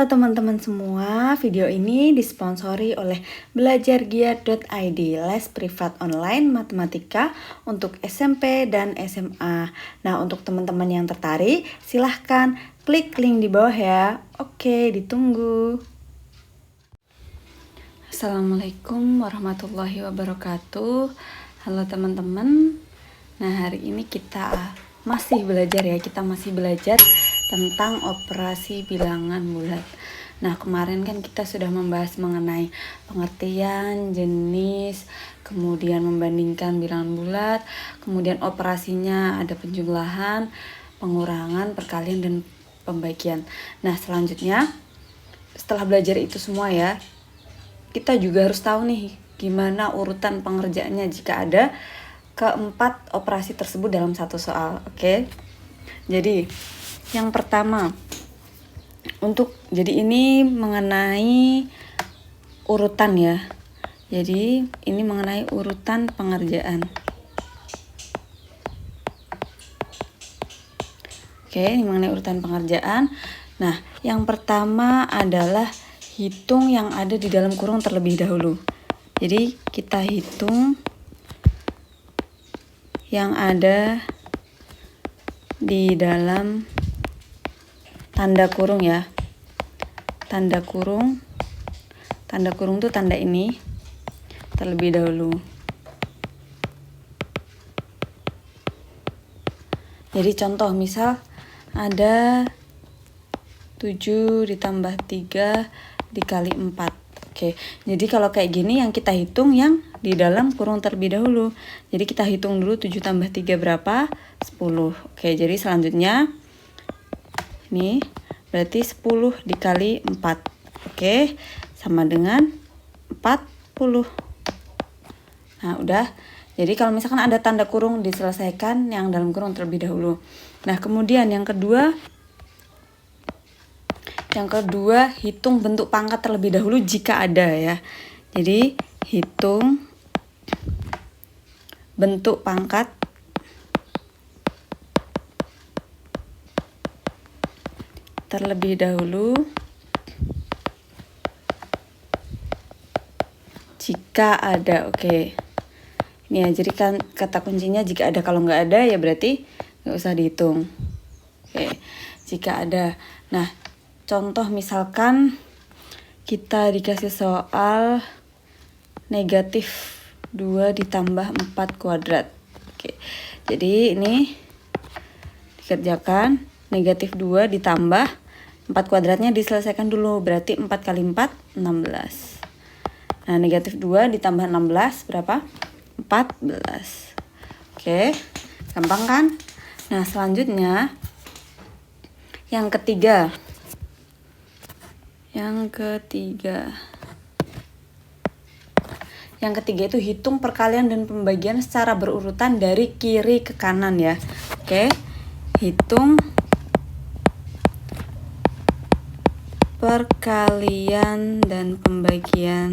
Halo teman-teman semua, video ini disponsori oleh belajargiat.id, les privat online matematika untuk SMP dan SMA. Nah, untuk teman-teman yang tertarik, silahkan klik link di bawah ya. Oke, ditunggu. Assalamualaikum warahmatullahi wabarakatuh. Halo teman-teman. Nah, hari ini kita masih belajar tentang operasi bilangan bulat. Nah, kemarin kan kita sudah membahas mengenai pengertian, jenis, kemudian membandingkan bilangan bulat, kemudian operasinya ada penjumlahan, pengurangan, perkalian, dan pembagian. Nah, selanjutnya setelah belajar itu semua ya, kita juga harus tahu nih gimana urutan pengerjaannya jika ada keempat operasi tersebut dalam satu soal. Oke. Jadi yang pertama, jadi ini mengenai urutan ya. Jadi ini mengenai urutan pengerjaan. Oke, ini mengenai urutan pengerjaan. Nah, yang pertama adalah hitung yang ada di dalam kurung terlebih dahulu. Jadi kita hitung yang ada di dalam tanda kurung ya. Tanda kurung tuh tanda ini terlebih dahulu. Jadi contoh misal ada 7 ditambah 3 dikali 4. Oke, jadi kalau kayak gini yang kita hitung yang di dalam kurung terlebih dahulu. Jadi kita hitung dulu 7 tambah 3 berapa? 10. Oke, jadi selanjutnya ini berarti 10 dikali 4. Oke, sama dengan 40. Nah, udah. Jadi kalau misalkan ada tanda kurung diselesaikan yang dalam kurung terlebih dahulu. Nah, kemudian yang kedua hitung bentuk pangkat terlebih dahulu jika ada ya. Jadi hitung bentuk pangkat terlebih dahulu jika ada. Oke. Ini ya, jadi kan kata kuncinya jika ada. Kalau nggak ada ya berarti nggak usah dihitung. Oke. Jika ada. Nah, contoh misalkan kita dikasih soal negatif 2 ditambah 4 kuadrat. Oke. Jadi ini dikerjakan negatif 2 ditambah 4 kuadratnya diselesaikan dulu. Berarti 4 kali 4, 16. Nah, negatif 2 ditambah 16 berapa? 14. Oke, gampang kan? Nah, selanjutnya yang ketiga. Yang ketiga itu hitung perkalian dan pembagian secara berurutan dari kiri ke kanan ya. Oke, hitung perkalian dan pembagian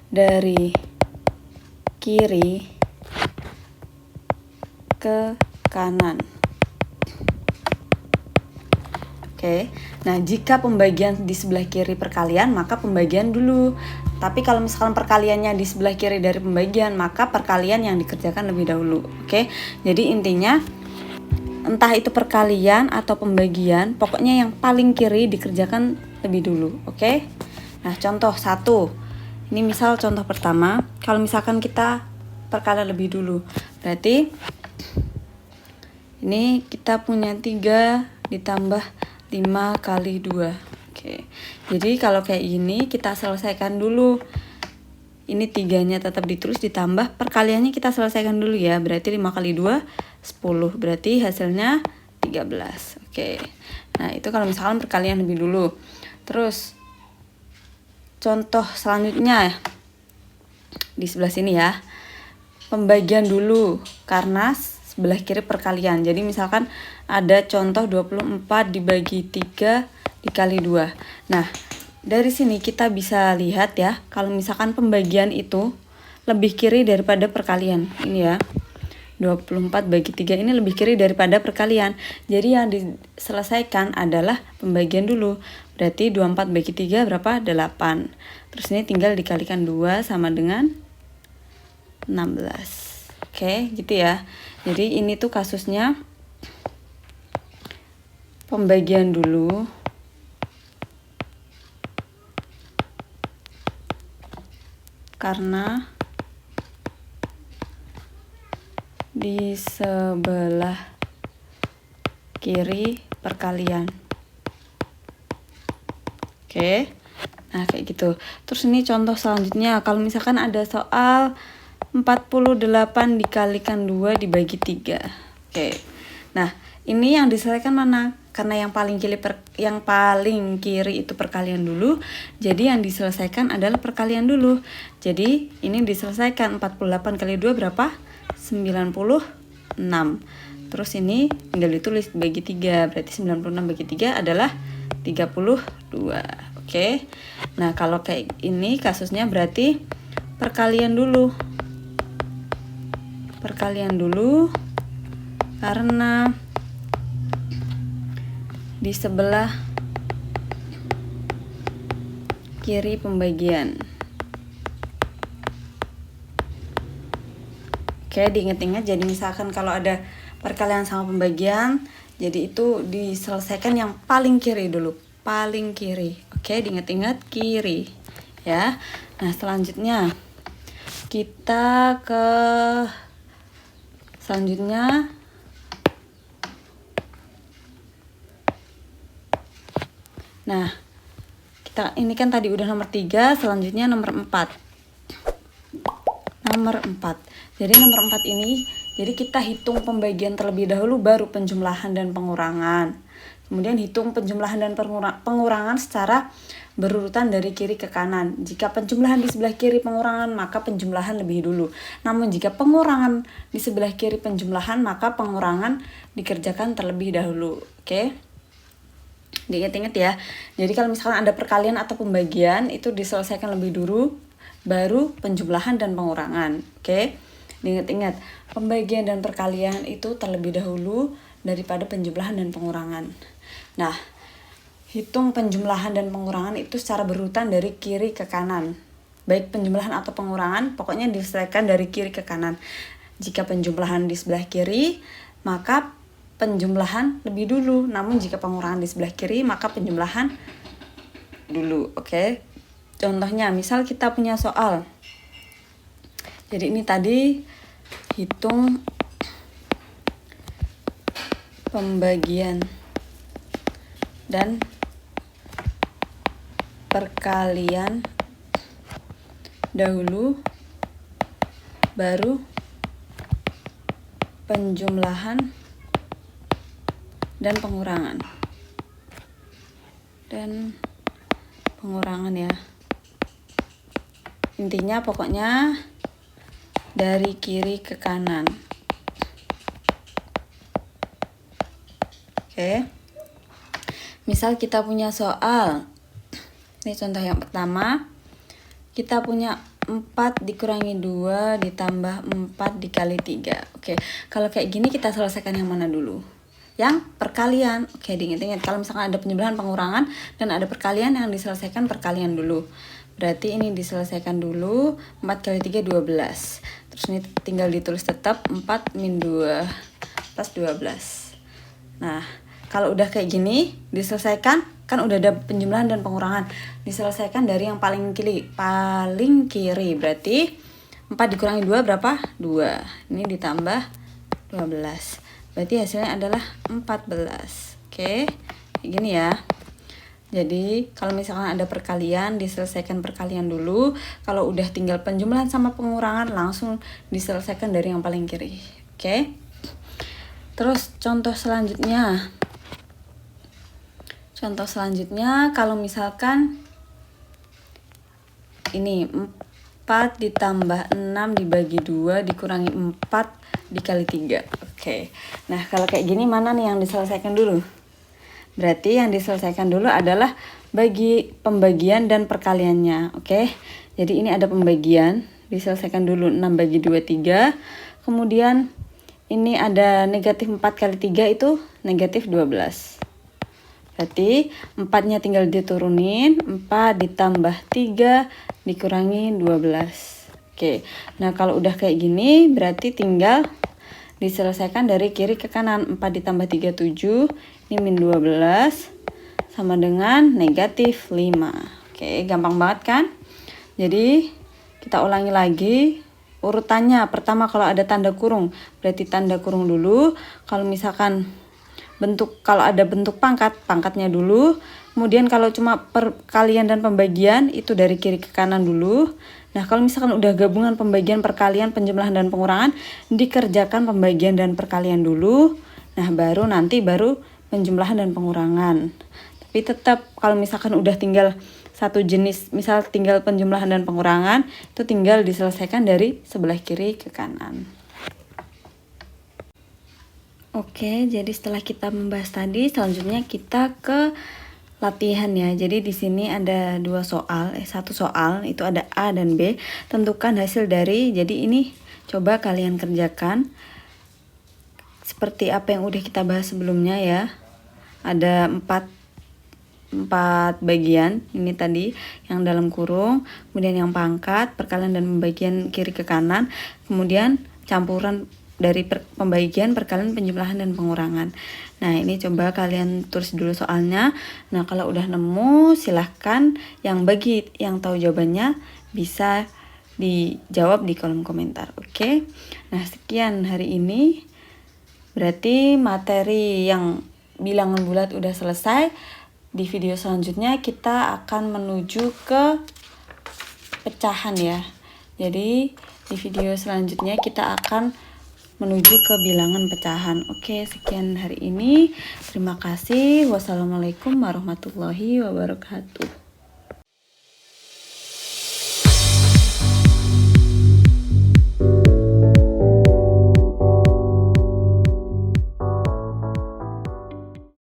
dari kiri ke kanan. Oke. Nah, jika pembagian di sebelah kiri perkalian, maka pembagian dulu. Tapi kalau misalkan perkaliannya di sebelah kiri dari pembagian, maka perkalian yang dikerjakan lebih dahulu. Oke. Jadi intinya entah itu perkalian atau pembagian, pokoknya yang paling kiri dikerjakan lebih dulu. Oke. Nah, contoh 1. Ini misal contoh pertama, kalau misalkan kita perkalian lebih dulu, berarti ini kita punya 3 ditambah 5 kali 2. Oke. Jadi kalau kayak gini kita selesaikan dulu. Ini 3-nya tetap ditulis ditambah perkaliannya kita selesaikan dulu ya. Berarti 5 kali 2 10. Berarti hasilnya 13. Oke. Nah, itu kalau misalkan perkalian lebih dulu. Terus contoh selanjutnya di sebelah sini ya. Pembagian dulu karena sebelah kiri perkalian. Jadi misalkan ada contoh 24 dibagi 3 dikali 2. Nah, dari sini kita bisa lihat ya, kalau misalkan pembagian itu lebih kiri daripada perkalian. Ini ya. 24 bagi 3 ini lebih kiri daripada perkalian. Jadi yang diselesaikan adalah pembagian dulu. Berarti 24 bagi 3 berapa? 8. Terus ini tinggal dikalikan 2 sama dengan 16. Oke, gitu ya. Jadi ini tuh kasusnya pembagian dulu. Karena di sebelah kiri perkalian. Oke. Nah, kayak gitu. Terus ini contoh selanjutnya, kalau misalkan ada soal 48 dikalikan 2 dibagi 3. Oke. Nah, ini yang diselesaikan mana? Karena yang paling kiri itu perkalian dulu, jadi yang diselesaikan adalah perkalian dulu. Jadi ini diselesaikan 48 kali 2 berapa? 96. Terus ini tinggal ditulis bagi 3, berarti 96 bagi 3 adalah 32. Oke. Nah, kalau kayak ini kasusnya berarti perkalian dulu. Perkalian dulu karena di sebelah kiri pembagian. Oke, diingat-ingat. Jadi misalkan kalau ada perkalian sama pembagian, jadi itu diselesaikan yang paling kiri dulu, paling kiri. Oke, diingat-ingat kiri ya. Nah, selanjutnya kita ke selanjutnya nah, kita ini kan tadi udah nomor 3, selanjutnya nomor 4. Nomor 4. Jadi nomor 4 ini, jadi kita hitung pembagian terlebih dahulu baru penjumlahan dan pengurangan. Kemudian hitung penjumlahan dan pengurangan secara berurutan dari kiri ke kanan. Jika penjumlahan di sebelah kiri pengurangan, maka penjumlahan lebih dulu. Namun jika pengurangan di sebelah kiri penjumlahan, maka pengurangan dikerjakan terlebih dahulu. Oke? Diingat-ingat ya. Jadi kalau misalkan ada perkalian atau pembagian, itu diselesaikan lebih dulu, baru penjumlahan dan pengurangan. Oke? Diingat-ingat, pembagian dan perkalian itu terlebih dahulu daripada penjumlahan dan pengurangan. Nah, hitung penjumlahan dan pengurangan itu secara berurutan dari kiri ke kanan. Baik penjumlahan atau pengurangan, pokoknya diselesaikan dari kiri ke kanan. Jika penjumlahan di sebelah kiri, maka penjumlahan lebih dulu. Namun jika pengurangan di sebelah kiri, maka penjumlahan dulu. Oke? Contohnya, misal kita punya soal. Jadi ini tadi hitung pembagian dan perkalian dahulu, baru penjumlahan dan pengurangan. Ya. Intinya pokoknya dari kiri ke kanan. Oke. Misal kita punya soal. Ini contoh yang pertama. Kita punya 4 dikurangi 2 ditambah 4 dikali 3. Oke. Kalau kayak gini kita selesaikan yang mana dulu? Yang perkalian. Oke, diingat-ingat. Kalau misalkan ada penjumlahan pengurangan dan ada perkalian, yang diselesaikan perkalian dulu. Berarti ini diselesaikan dulu. 4 kali 3 12. Terus ini tinggal ditulis tetap 4 min 2 plus 12. Nah, kalau udah kayak gini diselesaikan, kan udah ada penjumlahan dan pengurangan. Diselesaikan dari yang paling kiri. Berarti 4 dikurangi 2 berapa? 2. Ini ditambah 12. Berarti hasilnya adalah 14. Oke, kayak gini ya. Jadi kalau misalkan ada perkalian, diselesaikan perkalian dulu. Kalau udah tinggal penjumlahan sama pengurangan, langsung diselesaikan dari yang paling kiri. Oke. Terus contoh selanjutnya. Kalau misalkan ini 4 ditambah 6 dibagi 2 dikurangi 4 dikali 3. Oke. Nah, kalau kayak gini mana nih yang diselesaikan dulu? Berarti yang diselesaikan dulu adalah bagi pembagian dan perkaliannya. Oke. Jadi ini ada pembagian, diselesaikan dulu 6 bagi 2 3. Kemudian ini ada negatif 4 kali 3 itu negatif 12. Berarti 4-nya tinggal diturunin, 4 ditambah 3 dikurangi 12. Oke, nah kalau udah kayak gini berarti tinggal diselesaikan dari kiri ke kanan. 4 ditambah 3, 7, ini min 12 sama dengan negatif 5. Oke, gampang banget kan? Jadi kita ulangi lagi urutannya. Pertama kalau ada tanda kurung, berarti tanda kurung dulu. Kalau misalkan kalau ada bentuk pangkat, pangkatnya dulu. Kemudian kalau cuma perkalian dan pembagian, itu dari kiri ke kanan dulu. Nah, kalau misalkan udah gabungan pembagian, perkalian, penjumlahan dan pengurangan, dikerjakan pembagian dan perkalian dulu. Nah, baru penjumlahan dan pengurangan. Tapi tetap kalau misalkan udah tinggal satu jenis, misal tinggal penjumlahan dan pengurangan, itu tinggal diselesaikan dari sebelah kiri ke kanan. Oke, jadi setelah kita membahas tadi, selanjutnya kita ke latihan ya. Jadi di sini ada satu soal itu ada A dan B. Tentukan hasil dari. Jadi ini coba kalian kerjakan seperti apa yang udah kita bahas sebelumnya ya. Ada 4 bagian ini tadi yang dalam kurung, kemudian yang pangkat, perkalian dan pembagian kiri ke kanan, kemudian campuran dari pembagian, perkalian, penjumlahan dan pengurangan. Nah, ini coba kalian tulis dulu soalnya. Nah, kalau udah nemu silahkan yang tahu jawabannya bisa dijawab di kolom komentar. Oke. Nah, sekian hari ini. Berarti materi yang bilangan bulat udah selesai. Di video selanjutnya kita akan menuju ke pecahan ya. Jadi di video selanjutnya kita akan menuju ke bilangan pecahan. Oke, sekian hari ini. Terima kasih. Wassalamualaikum warahmatullahi wabarakatuh.